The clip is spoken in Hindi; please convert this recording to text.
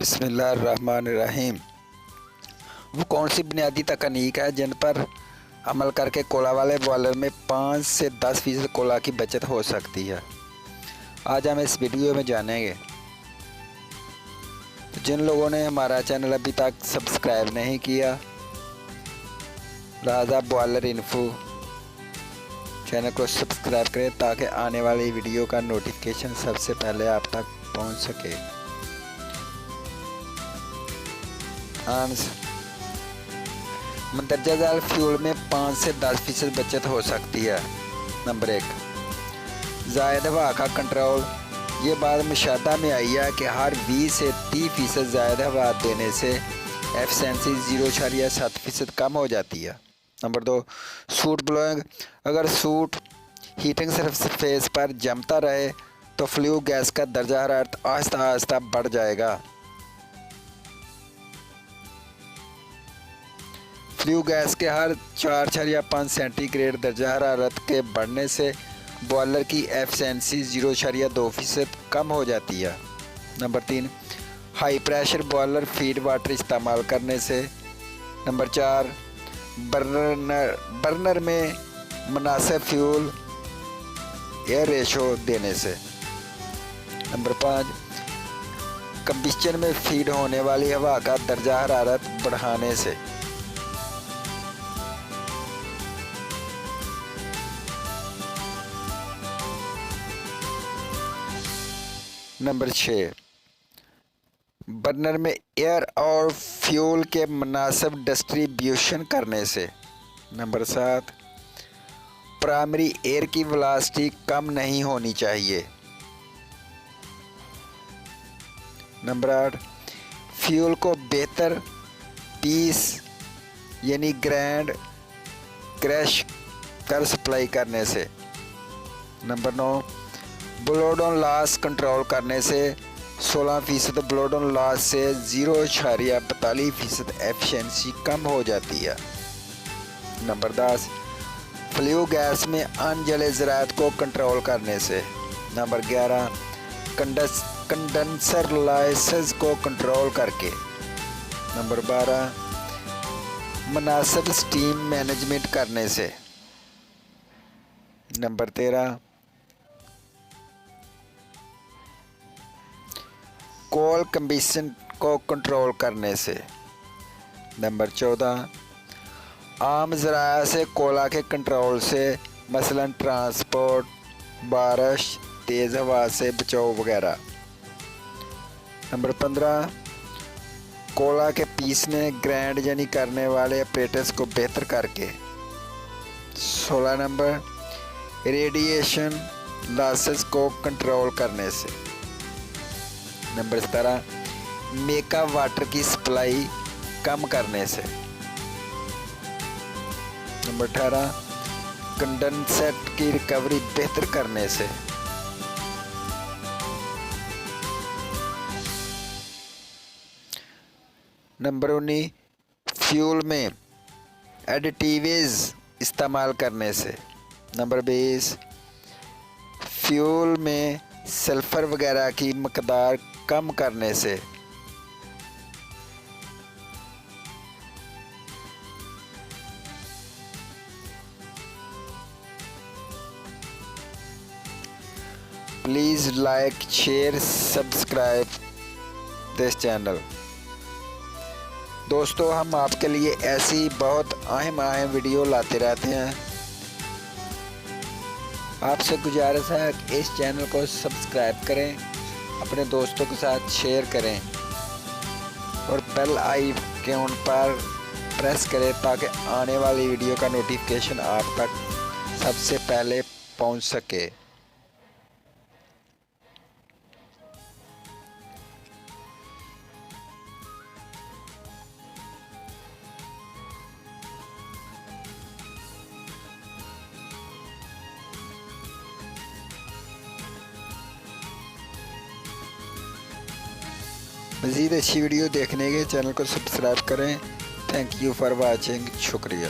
बिस्मिल्लाहिर्रहमानिर्रहीम। वो कौन सी बुनियादी तकनीक है जिन पर अमल करके कोला वाले बॉयलर में 5 से 10% कोला की बचत हो सकती है? आज हम इस वीडियो में जानेंगे। तो जिन लोगों ने हमारा चैनल अभी तक सब्सक्राइब नहीं किया, लिहाजा बॉयलर इन्फो चैनल को सब्सक्राइब करें ताकि आने वाली वीडियो का नोटिफिकेशन सबसे पहले आप तक पहुंच सके। मंदरजा ज़ैल फ्यूल में 5 से 10% बचत हो सकती है। नंबर 1, ज़ायद हवा का कंट्रोल। ये बात मुशाहदा में आई है कि हर 20 से 30% ज़ायद हवा देने से एफिशिएंसी 0.7% कम हो जाती है। Number 2, suit blowing. अगर सूट हीटिंग सरफेस पर जमता रहे तो फ्लू गैस का दर्जा हरारत आहिस्ता आहिस्ता बढ़ जाएगा। फ्लू गैस के हर 4.5 सेंटीग्रेड दर्जा हरारत के बढ़ने से बॉयलर की एफिशिएंसी 0.2% कम हो जाती है। Number 3, high pressure boiler feed water इस्तेमाल करने से। नंबर 4, बर्नर में मुनासिब फ्यूल एयर रेशो देने से। नंबर 5, कंबस्शन में फीड होने वाली हवा का दर्जा हरारत बढ़ाने से। नंबर 6, बर्नर में एयर और फ्यूल के मुनासिब डिस्ट्रीब्यूशन करने से। नंबर 7, प्राइमरी एयर की वेलोसिटी कम नहीं होनी चाहिए। नंबर 8, फ्यूल को बेहतर पीस यानी ग्राइंड क्रश कर सप्लाई करने से। नंबर 9, ब्लोडन लॉस कंट्रोल करने से 16% ब्लोडन लॉस से 0.42% एफिशिएंसी कम हो जाती है। नंबर 10, फ्लू गैस में अनजले ज़रात को कंट्रोल करने से। नंबर 11, कंडेंसर लॉसेस को कंट्रोल करके। नंबर 12, मुनासिब स्टीम मैनेजमेंट करने से। नंबर 13, कोल कंबस्शन को कंट्रोल करने से। नंबर 14, आम ज़राया से कोला के कंट्रोल से, मसलन ट्रांसपोर्ट, बारिश, तेज़ हवा से बचाव वगैरह। नंबर 15, कोला के पीसने ग्राइंड यानी करने वाले ऑपरेटर्स को बेहतर करके। 16 नंबर, रेडिएशन लॉसेस को कंट्रोल करने से। नंबर 17, मेकअप वाटर की सप्लाई कम करने से। नंबर 18, कंडेंसेट की रिकवरी बेहतर करने से। नंबर 19, फ्यूल में एडिटिव्स इस्तेमाल करने से। नंबर 20, फ्यूल में सल्फर वगैरह की मकदार कम करने से। Please like, share, subscribe this channel. दोस्तों, हम आपके लिए ऐसी बहुत अहम वीडियो लाते रहते हैं। आपसे गुजारिश है कि इस चैनल को सब्सक्राइब करें, अपने दोस्तों के साथ शेयर करें और बेल आइकन पर प्रेस करें ताकि आने वाली वीडियो का नोटिफिकेशन आप तक सबसे पहले पहुंच सके। मज़ीद अच्छी वीडियो देखने के चैनल को सब्सक्राइब करें। Thank you for watching. शुक्रिया।